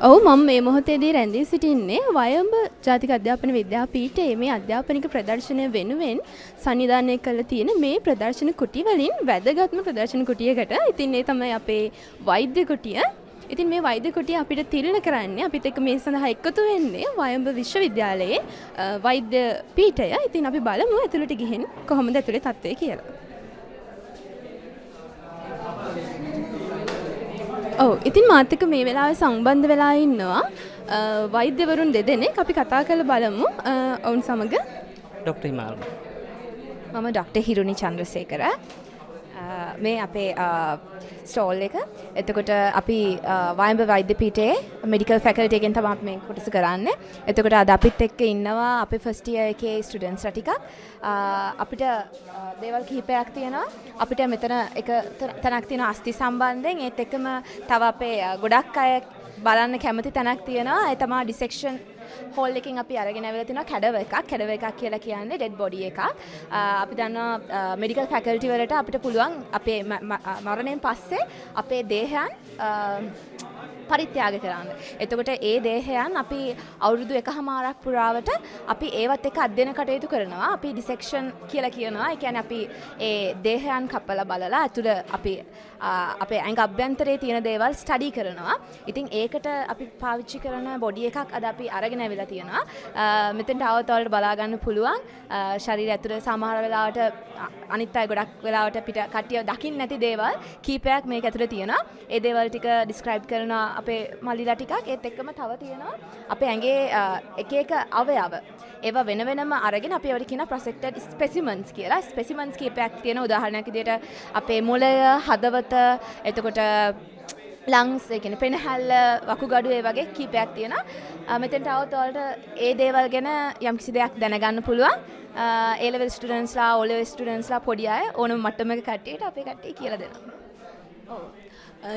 ඔව් මම මේ මොහොතේදී රැඳී සිටින්නේ වයඹ ජාතික අධ්‍යාපන විද්‍යාපීඨයේ මේ අධ්‍යාපනික ප්‍රදර්ශනය වෙනුවෙන් සංවිධානය කළ තියෙන මේ ප්‍රදර්ශන කුටි වලින් වැදගත්ම ප්‍රදර්ශන කුටියකට. ඉතින් ඒ තමයි අපේ වෛද්‍ය කුටිය. ඉතින් මේ වෛද්‍ය කුටිය අපිට තිරණ කරන්නේ අපිට එක මේ සඳහා එකතු වෙන්නේ වයඹ විශ්වවිද්‍යාලයේ වෛද්‍ය පීඨය. ඉතින් අපි බලමු ඇතුළට ගිහින් කොහොමද ඇතුළේ තත්ත්වය කියලා. ඔව් ඉතින් මාත් එක්ක මේ වෙලාවේ සම්බන්ධ වෙලා ඉන්නවා වෛද්‍යවරුන් දෙදෙනෙක්. අපි කතා කරලා බලමු ඔවුන් සමග. ඩොක්ටර් හිමාල්. මම ඩොක්ටර් හිරුනි චන්ද්‍රසේකර. මේ අපේ ස්ටෝල් එක. එතකොට අපි වයඹ වෛද්‍ය පීඨයේ මෙඩිකල් ෆැකල්ටි එකෙන් තමයි මේ කොටස කරන්නේ. එතකොට අද අපිත් එක්ක ඉන්නවා අපේ ෆස්ට් ඉයර් එකේ ස්ටුඩන්ට්ස්ලා ටිකක්. අපිට දේවල් කිහිපයක් තියෙනවා. අපිට මෙතන එක තැනක් තියෙනවා අස්ථි සම්බන්ධයෙන්. ඒත් එක්කම තව අපේ ගොඩක් අය බලන්න කැමති තැනක් තියෙනවා. ඒ තමයි ඩිසෙක්ෂන් හෝල් එකකින් අපි අරගෙන ආවිලා තිනවා කැඩව එකක්. කැඩව එකක් කියලා කියන්නේ ඩෙඩ් බොඩි එකක්. අපි දන්නවා මෙඩිකල් ෆැකල්ටි වලට අපිට පුළුවන් අපේ මරණයෙන් පස්සේ අපේ දේහයන් පරිත්‍යාග කරන්න. එතකොට ඒ දේහයන් අපි අවුරුදු 1මාරක් පුරාවට අපි ඒවත් එක්ක අධ්‍යයන කටයුතු කරනවා. අපි ඩිසෙක්ෂන් කියලා කියනවා. ඒ කියන්නේ අපි ඒ දේහයන් කපලා බලලා අතුල අපි අපේ ඇඟ අභ්‍යන්තරයේ තියෙන දේවල් ස්ටඩි කරනවා. ඉතින් ඒකට අපි පාවිච්චි කරන බොඩි එකක් අද අපි අරගෙන ආවිලා තියෙනවා. මෙතෙන්ට આવත් වලට බලා ගන්න පුළුවන්. ශරීරය ඇතුලේ සමහර වෙලාවට අනිත් අය ගොඩක් වෙලාවට පිට කට්ටිය දකින්න නැති දේවල් කීපයක් මේක ඇතුලේ තියෙනවා. ඒ දේවල් ටික ඩිස්ක්‍රයිබ් කරනවා අපේ මල්ලිලා ටිකක්. ඒත් එක්කම තව තියෙනවා අපේ ඇඟේ එක එක අවයව. ඒවා වෙන වෙනම අරගෙන අපි ඒවට කියන ප්‍රොසෙක්ටඩ් ස්පෙසිමන්ස් කියලා. ස්පෙසිමන්ස් කීපයක් තියෙන උදාහරණයක් විදිහට අපේ මොළය, හදවත, එතකොට ලංස්, ඒ කියන්නේ පෙනහැල්ල, වකුගඩු ඒ වගේ කීපයක් තියෙනවා. මෙතෙන්ට આવත් වලට ඒ දේවල් ගැන යම්කිසි දෙයක් දැනගන්න පුළුවන්. A level ස්ටුඩන්ට්ස්ලා, O level ස්ටුඩන්ට්ස්ලා පොඩි අය ඕනම මට්ටමක කට්ටියට අපේ කට්ටිය කියලා දෙනවා. ඔව්.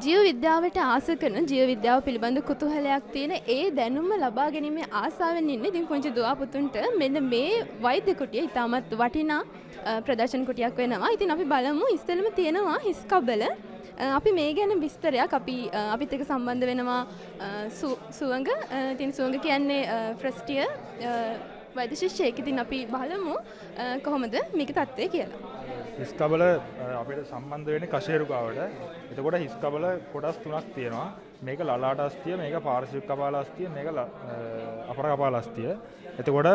ජීව විද්‍යාවට ආස කරන ජීව විද්‍යාව පිළිබඳ කුතුහලයක් තියෙන ඒ දැනුම ලබා ගැනීමේ ආසාවෙන් ඉන්නේ ඉතින් පුංචි දුවා පුතුන්ට මෙන්න මේ වෛද්‍ය කුටිය ඉතාමත් වටිනා ප්‍රදර්ශන කුටියක් වෙනවා. ඉතින් අපි බලමු ඉස්සෙල්ලම තියෙනවා හිස් කබල. අපි මේ ගැන විස්තරයක් අපිත් එක්ක සම්බන්ධ වෙනවා සුවඟ. ඉතින් සුවඟ කියන්නේ ෆස්ට් ඉයර් වෛද්‍ය ශිෂ්‍යයෙක්. ඉතින් අපි බලමු කොහොමද මේක තත්ත්වය කියලා. හිස් කබල අපිට සම්බන්ධ වෙන්නේ කශේරුකාවට. එතකොට හිස් කබල කොටස් තුනක් තියෙනවා. මේක ලලාට අස්තිය, මේක පාර්ශ්වික කපාල අස්තිය, මේක අපර කපාල අස්තිය. එතකොට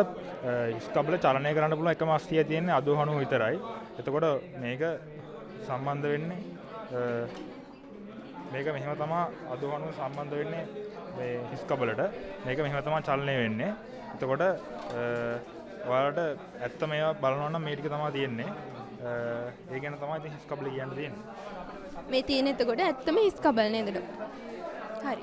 හිස් කබල චලනය කරන්න පුළුවන් එකම අස්තිය තියෙන්නේ අදුහණුව විතරයි. එතකොට මේක සම්බන්ධ වෙන්නේ මේක මෙහෙම තමයි අදුහණුව සම්බන්ධ වෙන්නේ මේ හිස් කබලට. මේක මෙහෙම තමයි චලනය වෙන්නේ. එතකොට ඔයාලට ඇත්ත මේවා බලනවා නම් මේ ටික තමයි තියෙන්නේ. ඒ ගැන තමයි ඉතින් හිස් කබල කියන්න තියෙන්නේ. මේ තියෙන එතකොට ඇත්තම හිස් කබල නේද? හරි.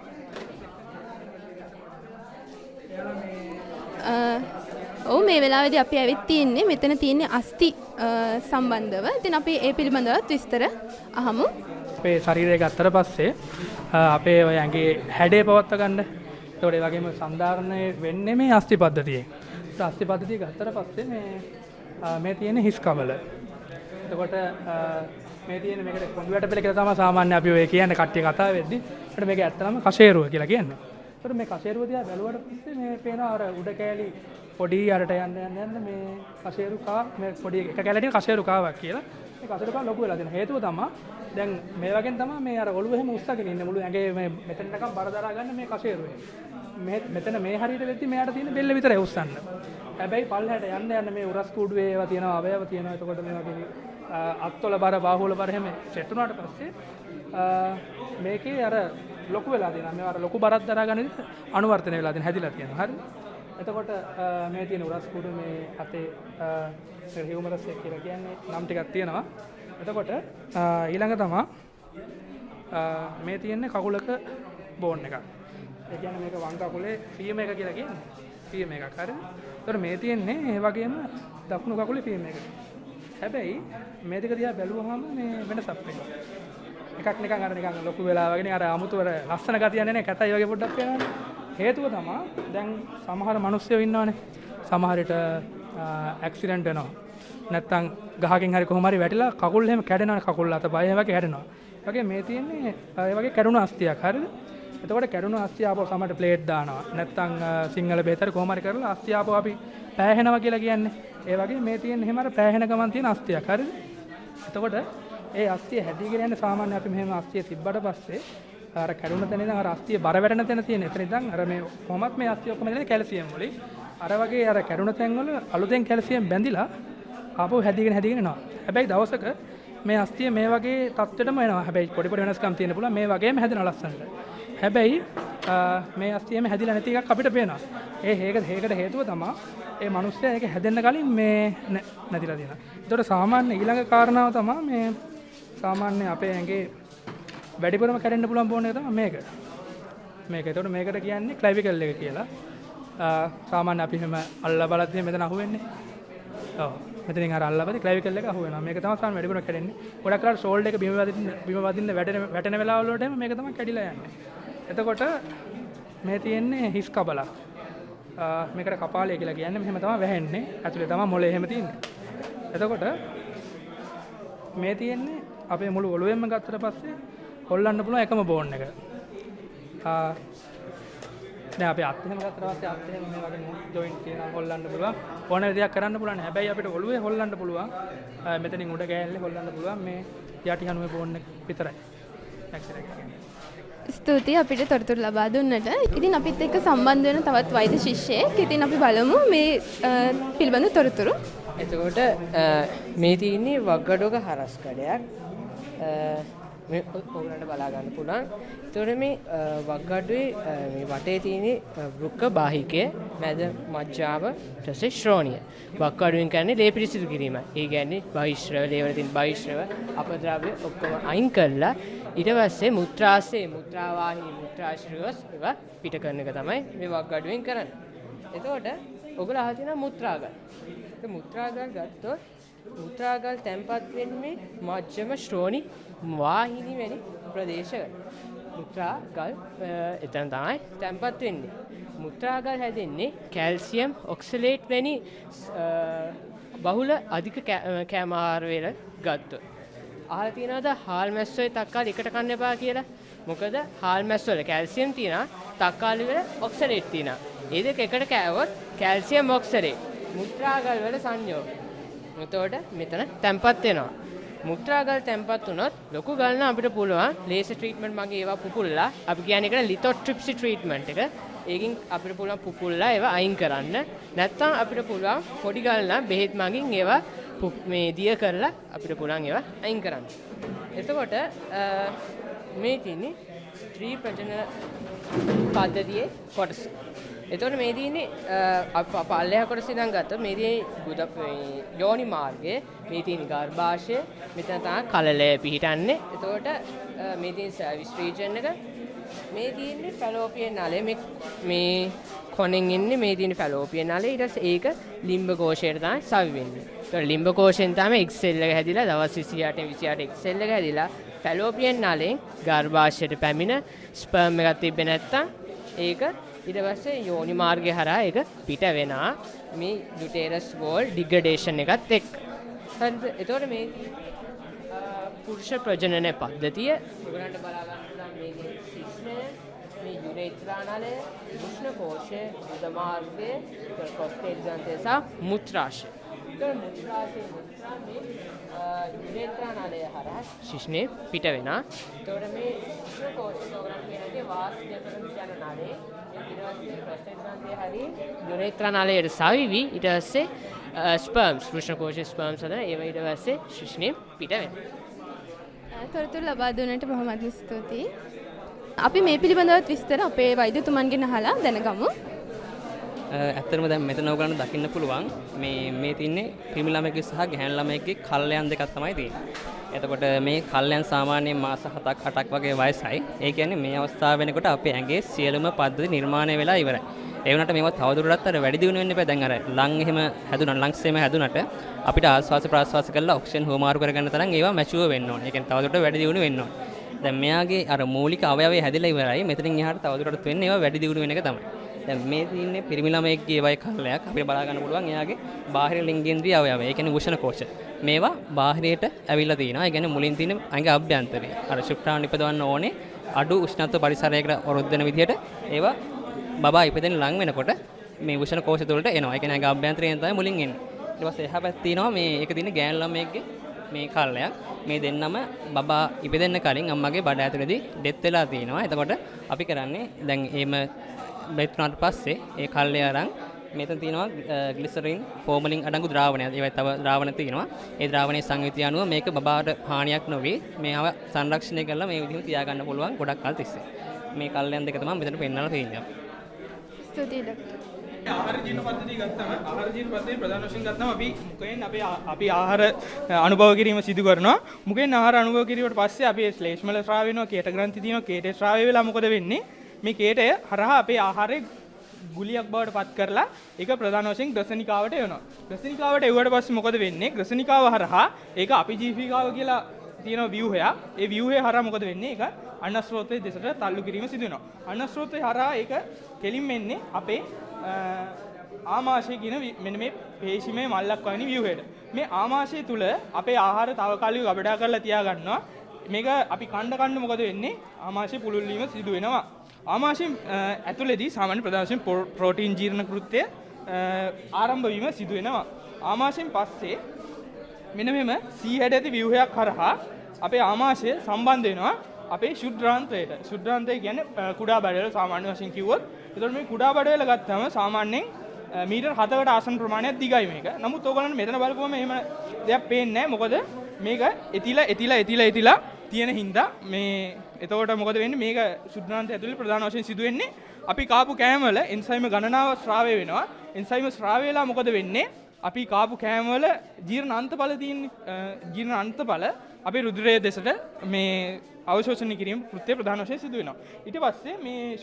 ඔව් මේ වෙලාවේදී අපි ඇවිත් තින්නේ මෙතන තියෙන්නේ අස්ථි සම්බන්ධව. ඉතින් අපි ඒ පිළිබඳව විස්තර අහමු. අපේ ශරීරය ගත්තට පස්සේ අපේ ඔය ඇඟේ හැඩය පවත්වා ගන්න. ඒතකොට ඒ වගේම සම්ධාරණය වෙන්නේ මේ අස්ථි පද්ධතියෙන්. ඒ අස්ථි පද්ධතිය ගත්තට පස්සේ මේ තියෙන හිස් කබල. එතකොට මේ තියෙන මේකට කොඳු වැට පෙළ කියලා තමයි සාමාන්‍ය අපි ඔය කියන්නේ කට්ටිය කතා වෙද්දි. ඒකට මේක ඇත්තටම කෂේරුව කියලා කියන්නේ. ඒතකොට මේ කෂේරුව දිහා බැලුවට පස්සේ මේ පේනවා අර උඩ කෑලි පොඩි අරට යන්න මේ කෂේරුකා මේ පොඩි එක කැලේ කෂේරුකාවක් කියලා. මේ කෂේරුකා ලොකු වෙලා තියෙන හේතුව තමයි දැන් මේ වගේන් තමයි මේ අර ඔළුව එහෙම උස්සගෙන ඉන්නේ මුළු ඇඟේ මේ මෙතන නිකන් බර දරා ගන්න මේ කෂේරුවේ. මෙතන මේ හරියට වෙද්දි මෙයාට තියෙන බෙල්ල විතරයි උස්සන්න. හැබැයි පල්ලහැට යන්න මේ උරස් කූඩුවේ ඒවා තියෙනවා අවයව තියෙනවා. එතකොට මේ වගේ අත්වල බර බාහුවල බර එහෙම සෙට් වුණාට පස්සේ මේකේ අර ලොකු වෙලා තියෙනවා. මේ අර ලොකු බරක් දරා ගන්න අනුවර්තනය වෙලා තියෙන හැදිලා තියෙනවා. හරිද? එතකොට මේ තියෙන උරස් කූඩු මේ අතේ හියුමරස් එක කියලා කියන්නේ නම් ටිකක් තියෙනවා. එතකොට ඊළඟ තමයි මේ තියෙන්නේ කකුලක බෝන් එකක්. ඒ කියන්නේ මේක වම් කකුලේ පියම එක කියලා කියන්නේ. පියම එකක් හරිද? ඒතර මේ තියෙන්නේ ඒ වගේම දකුණු කකුලේ පියම එක. හැබැයි මේ දෙක දිහා බැලුවහම මේ වෙනසක් වෙනවා. එකක් නිකන් අර නිකන් ලොකු වෙලා වගේ අර අමුතුවර ලස්සන ගතියක් නේ කැතයි වගේ පොඩ්ඩක් වෙනවනේ. හේතුව තමයි දැන් සමහර මිනිස්සුයෝ ඉන්නවනේ. සමහර විට ඇක්සිඩන්ට් වෙනවා. නැත්තම් ගහකින් හරි කොහොම හරි වැටිලා කකුල් එහෙම කැඩෙනවා. කකුල් අත පය වගේ හැදෙනවා. වගේ මේ තියෙන්නේ ඒ වගේ කැඩුණු අස්තියක් හරිද? එතකොට කැඩුණු අස්තිය ආපහු සමහරට ප්ලේට් දානවා. නැත්නම් සිංහල බෙහෙතර කොහොම හරි කරලා අස්තිය ආපහු අපි පෑහෙනවා කියලා කියන්නේ. ඒ වගේ මේ තියෙන එහෙම අර පෑහෙන ගමන් තියෙන අස්තියක්. හරිද? එතකොට ඒ අස්තිය හැදීගෙන යන්නේ සාමාන්‍ය අපි මෙහෙම අස්තිය තිබ්බට පස්සේ අර කැඩුණ තැන ඉඳන් අර අස්තිය බර වැටෙන තැන තියෙන. එතන ඉඳන් අර මේ කොහොමත් මේ අස්තිය ඔක්කොම ඉන්නේ කැල්සියම් වලින්. අර වගේ අර කැඩුණ තැන් වල අලුතෙන් කැල්සියම් බැඳිලා ආපහු හැදීගෙන එනවා. හැබැයි දවසක මේ අස්තිය මේ වගේ තත්ත්වෙටම එනවා. හැබැයි පොඩි පොඩි වෙනස්කම් තියෙන්න පුළුවන්. මේ වගේම හැදෙනවා ලස්සනට. හැබැයි මේ අස්තියම හැදිලා නැති එකක් අපිට පේනවා. ඒකට හේතුව තමයි ඒ මිනිස්සයා ඒක හැදෙන්න කලින් මේ නැතිලා තියෙනවා. ඒතකොට සාමාන්‍ය ඊළඟ කාරණාව තමයි මේ සාමාන්‍ය අපේ ඇඟේ වැඩිපුරම කැඩෙන්න පුළුවන් බෝන් එක තමයි මේක. ඒතකොට මේකට කියන්නේ ක්ලැවිකල් එක කියලා. සාමාන්‍ය අපි හැම අල්ල බලද්දී මෙතන අහුවෙන්නේ. ඔව්. මෙතනින් අර අල්ලපදි ක්ලැවිකල් එක අහුවෙනවා. මේක තමයි සාමාන්‍ය වැඩිපුරම කැඩෙන්නේ. ගොඩක් කරලා ෂෝල්ඩර් එක බිම වදින්න වැටෙන වෙලාවල වලටම මේක තමයි කැඩිලා යන්නේ. එතකොට මේ තියෙන්නේ හිස් කබලක්. මේකට කපාලය කියලා කියන්නේ මෙහෙම තමයි වැහෙන්නේ. ඇතුලේ තමයි මොලේ එහෙම තියෙන්නේ. එතකොට මේ තියෙන්නේ අපේ මුළු ඔළුවෙන්ම ගත්තට පස්සේ හොල්ලන්න පුළුවන් එකම බෝන් එක. දැන් අපි අත් එහෙම ගත්තට පස්සේ අත් එහෙම මේ වගේ ජොයින්ට් තියෙනවා හොල්ලන්න පුළුවන්. ඕන විදියක් කරන්න පුළුවන්. හැබැයි අපිට ඔළුවේ හොල්ලන්න පුළුවන්. මෙතනින් උඩ ගෑල්ලේ හොල්ලන්න පුළුවන් මේ යටි හනුවේ බෝන් එක විතරයි. ඇක්සර් එක කියන්නේ. ස්තුතියි අපිට තොරතුරු ලබා දුන්නට. ඉතින් අපිත් එක්ක සම්බන්ධ වෙන තවත් වෛද්‍ය ශිෂ්‍යයෙක්. ඉතින් අපි බලමු මේ පිළිබඳ තොරතුරු. එතකොට මේ තියෙන්නේ වග්ගඩොක හරස් කඩයක්. මේ ඔයගලන්ට බලා ගන්න පුළුවන්. එතකොට මේ වග්ගඩුවේ මේ වටේ තියෙන වෘක්ක බාහිකය, මැද මජ්ජාව, ඊට පස්සේ ශ්‍රෝණිය. වග්ගඩුවෙන් කියන්නේ ලේ පිරිසිදු කිරීම. ඒ කියන්නේ බහිශ්‍රව, ලේවල තියෙන බහිශ්‍රව, අපද්‍රව්‍ය ඔක්කොම අයින් කරලා ඊට පස්සේ මුත්‍රාශය, මුත්‍රාවාහිනී, මුත්‍රාශ්‍රයස් ඒවා පිට කරන එක තමයි මේ වග්ගඩුවෙන් කරන්නේ. එතකොට ඔයගොල්ලෝ අහලා තියෙනවා මුත්‍රාගල්. ඒ මුත්‍රාගල් ගත්තොත් මුත්‍රාගල් තැන්පත් වෙන්නේ මජ්ජම ශ්‍රෝණි වාහිනී වැනි ප්‍රදේශවල. මුත්‍රාගල් එතන තමයි තැන්පත් වෙන්නේ. මුත්‍රාගල් හැදෙන්නේ කැල්සියම් ඔක්සලේට් වැනි බහුල අධික කැම ආහාර වල ගත්තොත්. අහලා තියෙනවද හාල් මැස්සොයි තක්කාලි එකට කන්න එපා කියලා? මොකද හාල් මැස්ස වල කැල්සියම් තියෙනවා, තක්කාලි වල ඔක්සලේට් තියෙනවා. මේ දෙක එකට කෑවොත් කැල්සියම් ඔක්සලේට් මුත්‍රාගල් වල සංයෝග. එතකොට මෙතන තැම්පත් වෙනවා. මුත්‍රාගල් තැම්පත් වුණොත් ලොකු ගල් නම් අපිට පුළුවන් ලේසර් ට්‍රීට්මන්ට් මගේ ඒවා පුපුල්ලා අපි කියන්නේ ඒකට ලිතොට්‍රිප්සි ට්‍රීට්මන්ට් එක. ඒකින් අපිට පුළුවන් පුපුල්ලා ඒවා අයින් කරන්න. නැත්නම් අපිට පුළුවන් පොඩි ගල් නම් බෙහෙත් මගින් ඒවා මේ දිය කරලා අපිට පුළුවන් ඒවා අයින් කරන්න. එතකොට මේ තියෙන්නේ ස්ත්‍රී ප්‍රජනන පද්ධතියේ කොටස. එතකොට මේ තියෙන්නේ පල්ලෙහා කොටස ඉඳන් ගත්තොත් මේ තියෙන්නේ යෝනි මාර්ගයේ, මේ තියෙන්නේ ගර්භාෂය, මෙතන තමයි කලලය පිහිටන්නේ. එතකොට මේ තියෙන සර්විස් රීජන් එක, මේ තියෙන්නේ ෆැලෝපියන් නලය, මේ කොනෙන් ඉන්නේ මේ තියෙන ෆැලෝපියන් නලය. ඊට පස්සේ ඒක ලිම්බ කෝෂයට තමයි සවි වෙන්නේ. එතකොට ලිම්බ කෝෂයෙන් තමයි එක් සෙල් එක හැදිලා දවස් 28 එක් සෙල් එක හැදිලා ෆැලෝපියන් නලයෙන් ගර්භාෂයට පැමිණ ස්පර්ම් එකක් තිබ්බේ නැත්තම් ඒක ඊට පස්සේ යෝනි මාර්ගය හරහා ඒක පිට වෙනවා මේ යුටේරස් වෝල් ඩිග්‍රඩේෂන් එකත් එක්ක. හරිද? එතකොට මේ පුරුෂ ප්‍රජනන පද්ධතිය ඔයගලන්ට බලා ගන්න පුළුවන් මේ ශිෂ්ණය, මේ යුරේත්‍රා නලය, වෘෂ්ණ කෝෂය, උද මාර්ගය, ප්‍රොස්ටේට් ග්‍රන්ථය සහ මුත්‍රාශය. එතකොට මුත්‍රාශය මේ යුරේත්‍රා නලය හරහා ශිෂ්ණය පිට වෙනවා. එතකොට මේ වෘෂ්ණ කෝෂය ඔයගලන්ට කියන්නේ වාස් දෙකම යන නලය යුරේත්‍රා නලයට සවිවි ඊට පස්සේ ස්පර්ම්ස් වෘෂණ කෝෂ ස්පර්ම්ස් හදන ඒවා ඊට පස්සේ ශිෂ්ණය පිට වෙනවා. තොරතුරු ලබා දුන්නට බොහොමත් ස්තුතියි. අපි මේ පිළිබඳවත් විස්තර අපේ වෛද්‍යතුමන්ගෙන් අහලා දැනගමු. ඇත්තටම දැන් මෙතන ඔයගලන්ට දකින්න පුළුවන් මේ තින්නේ පිරිමි ළමයෙක්ගේ සහ ගැහැණු ළමයෙක්ගේ කල්යන් දෙකක් තමයි තියෙන්නේ. එතකොට මේ කල්යන් සාමාන්‍යයෙන් මාස 7ක් 8ක් වගේ වයසයි. ඒ කියන්නේ මේ අවස්ථාව වෙනකොට අපේ ඇඟේ සියලුම පද්ධති නිර්මාණය වෙලා ඉවරයි. ඒ වුණාට මේවා තවදුරටත් අර වැඩි දියුණු වෙන්න එපා. දැන් අර ලං එහෙම හැදුනා ලංස් එහෙම හැදුනට අපිට ආස්වාස ප්‍රාස්වාස කරලා ඔක්සිජන් හුවමාරු කරගන්න තරම් ඒවා මැචුවර් වෙන්න ඕනේ. ඒ කියන්නේ තවදුරටත් වැඩි දියුණු වෙන්න ඕනේ. දැන් මෙයාගේ අර මූලික අවයවය හැදිලා ඉවරයි. මෙතනින් එහාට තවදුරටත් වෙන්නේ ඒවා වැඩි දියුණු වෙන එක තමයි. දැන් මේ තියෙන්නේ පිරිමි ළමයෙක්ගේ වය කාලයක් අපිට බලා ගන්න පුළුවන් එයාගේ බාහිර ලිංගේන්ද්‍රිය අවයවය. ඒ කියන්නේ වෘෂණ කෝෂ. මේවා බාහිරයට ඇවිල්ලා තියෙනවා. ඒ කියන්නේ මුලින් තියෙන අංග අභ්‍යන්තරය. අර ශුක්‍රාණු නිපදවන්න ඕනේ අඩු උෂ්ණත්ව පරිසරයකට ඔරොත්තු වෙන විදිහට ඒවා බබා ඉපදෙන ලඟ වෙනකොට මේ උෂ්ණ කෝෂ තුළට එනවා. ඒ කියන්නේ ගාභ්‍යන්තරයෙන් තමයි මුලින් එන්නේ. ඊට පස්සේ එහා පැත්තේ තියෙනවා මේ ඒක තියෙන ගෑනු ළමයෙක්ගේ මේ කල්ලයක්. මේ දෙන්නම බබා ඉපදෙන්න කලින් අම්මගේ බඩ ඇතුලේදී ඩෙත් වෙලා තියෙනවා. එතකොට අපි කරන්නේ දැන් එහෙම බෙත් වුණාට පස්සේ ඒ කල්ලය අරන් මෙතන තියෙනවා ග්ලිසරින් ෆෝමලින් අඩංගු ද්‍රාවණයක්. ඒවයි තව ද්‍රාවණ තියෙනවා. ඒ ද්‍රාවණයේ සංයුතිය අනුව මේක බබාට හානියක් නොවේ. මේව සංරක්ෂණය කරලා මේ විදිහට තියාගන්න පුළුවන් ගොඩක් කල් තිස්සේ. මේ කල්යන් දෙක තමයි මෙතන පෙන්වලා තියෙන්නේ. ස්තුතියි ඩොක්ටර්. ආහාර ජීවන පද්ධතිය ගත්තම ආහාර ජීවන පද්ධතිය ප්‍රධාන වශයෙන් ගත්තම අපි මුඛයෙන් අපි ආහාර අනුභව කිරීම සිදු කරනවා. මුඛයෙන් ආහාර අනුභව කිරීමට පස්සේ අපි ශ්ලේෂ්මල ස්‍රාව වෙනවා, කේට ග්‍රන්ථි තියෙනවා. කේට ස්‍රාවය වෙලා මොකද වෙන්නේ? මේ කේටය හරහා අපේ ආහාරයේ ගුලියක් බවට පත් කරලා ඒක ප්‍රධාන වශයෙන් ග්‍රසනිකාවට එනවා. ග්‍රසනිකාවට එවුවට පස්සේ මොකද වෙන්නේ? ග්‍රසනිකාව හරහා ඒක අපිජීවිකාව කියලා තියෙන ව්‍යුහයක්. ඒ ව්‍යුහය හරහා මොකද වෙන්නේ? ඒක අන්නස්රෝතයේ දෙසට තල්ලු කිරීම සිදු වෙනවා. අන්නස්රෝතය හරහා ඒක කෙලින්ම එන්නේ අපේ ආමාශය කියන මෙන්න මේ පේශිමය මල්ලක් වගේ ව්‍යුහයට. මේ ආමාශය තුල අපේ ආහාර තාවකාලිකව ගබඩා කරලා තියා ගන්නවා. මේක අපි කන්න මොකද වෙන්නේ? ආමාශය පුළුල් වීම සිදු වෙනවා. ආමාශයෙන් ඇතුළේදී සාමාන්‍ය ප්‍රධාන වශයෙන් ප්‍රෝටීන් ජීර්ණ කෘත්‍ය ආරම්භ වීම සිදු වෙනවා. ආමාශයෙන් පස්සේ මෙන්න මෙම C හැඩ ඇති ව්‍යුහයක් කරහා අපේ ආමාශය සම්බන්ධ වෙනවා අපේ ශුද්ධාන්තයට. ශුද්ධාන්තය කියන්නේ කුඩා බඩවැල සාමාන්‍ය වශයෙන් කිව්වොත්. එතකොට මේ කුඩා බඩවැල ගත්තම සාමාන්‍යයෙන් මීටර් 7කට ආසන්න ප්‍රමාණයක් දිගයි මේක. නමුත් ඕගොල්ලන්ට මෙතන බලපුවම එහෙම දෙයක් පේන්නේ නැහැ. මොකද මේක එතිලා තියෙන හින්දා මේ එතකොට මොකද වෙන්නේ? මේක ශුද්ධාන්තය ඇතුලේ ප්‍රධාන වශයෙන් සිදු වෙන්නේ අපි කාපු කෑම වල එන්සයිම ගණනාව ස්‍රාවය වෙනවා. එන්සයිම ස්‍රාවය වෙලා මොකද වෙන්නේ? අපි කාපු කෑම වල ජීර්ණ අන්තඵල තියෙන්නේ. ජීර්ණ අන්තඵල අපේ රුධිරයේ දෙසට මේ අවශෝෂණය කිරීම කෘත්‍ය ප්‍රධාන වශයෙන් සිදු වෙනවා. ඊට පස්සේ මේ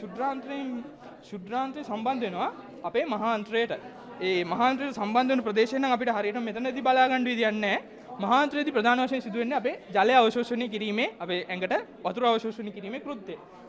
ශුද්ධාන්තය සම්බන්ධ වෙනවා අපේ මහාන්ත්‍රයට. ඒ මහාන්ත්‍රයට සම්බන්ධ වෙන ප්‍රදේශය නම් අපිට හරියට මෙතනදී බලා ගන්න විදියක් නැහැ. මහාන්ත්‍රයේදී ප්‍රධාන වශයෙන් සිදු වෙන්නේ අපේ ජලය අවශෝෂණය කිරීමේ අපේ ඇඟට වතුර අවශෝෂණය කිරීමේ කෘත්‍යය.